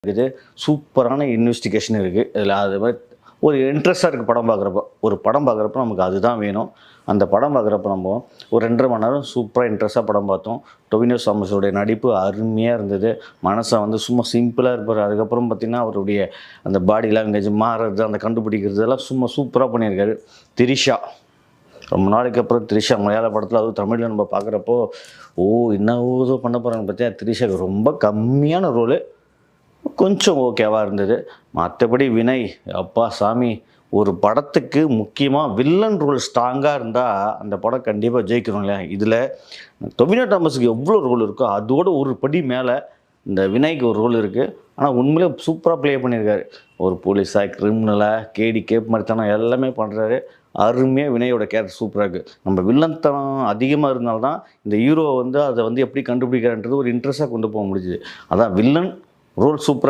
இருக்குது. சூப்பரான இன்வெஸ்டிகேஷன் இருக்குது இதில். அது மாதிரி ஒரு இன்ட்ரெஸ்ட்டாக இருக்குது படம் பார்க்குறப்போ. ஒரு படம் பார்க்குறப்போ நமக்கு அதுதான் வேணும். அந்த படம் பார்க்குறப்ப நம்ம ஒரு 2.5 மணி நேரம் சூப்பராக இன்ட்ரெஸ்ட்டாக படம் பார்த்தோம். டொவினோ தாமஸோடைய நடிப்பு அருமையாக இருந்தது. மனசை சும்மா சிம்பிளாக இருப்பார். அதுக்கப்புறம் பார்த்திங்கன்னா அவருடைய அந்த பாடி லாங்குவேஜ் மாறுறது, அந்த கண்டுபிடிக்கிறது எல்லாம் சும்மா சூப்பராக பண்ணியிருக்காரு. திரிஷா ரொம்ப நாளைக்கு அப்புறம் திரிஷா மலையாள படத்தில் அதுவும் தமிழில் நம்ம பார்க்குறப்போ என்னவோ பண்ண போகிறாங்க பார்த்தியா. திரிஷாவுக்கு ரொம்ப கம்மியான ரோலு, கொஞ்சம் ஓகேவாக இருந்தது. மற்றபடி வினய் அப்பா சாமி, ஒரு படத்துக்கு முக்கியமாக வில்லன் ரோல் ஸ்ட்ராங்காக இருந்தால் அந்த படம் கண்டிப்பாக ஜெயிக்கணும் இல்லையா. இதில் டொவினோ தாமஸுக்கு எவ்வளோ ரோல் இருக்கோ அதோட ஒரு படி மேலே இந்த வினய்க்கு ஒரு ரோல் இருக்குது. ஆனால் உண்மையிலே சூப்பராக ப்ளே பண்ணியிருக்காரு. ஒரு போலீஸாக, கிரிமினலாக, கேடி கேப் மாதிரித்தனம் எல்லாமே பண்ணுறாரு. அருமையாக வினயோட கேரக்டர் சூப்பராக இருக்குது. நம்ம வில்லன்தனம் அதிகமாக இருந்தால்தான் இந்த ஹீரோவை அதை எப்படி கண்டுபிடிக்கிறான்றது ஒரு இன்ட்ரெஸ்ட்டாக கொண்டு போக முடிஞ்சுது. அதான் வில்லன் ரோல் சூப்பராக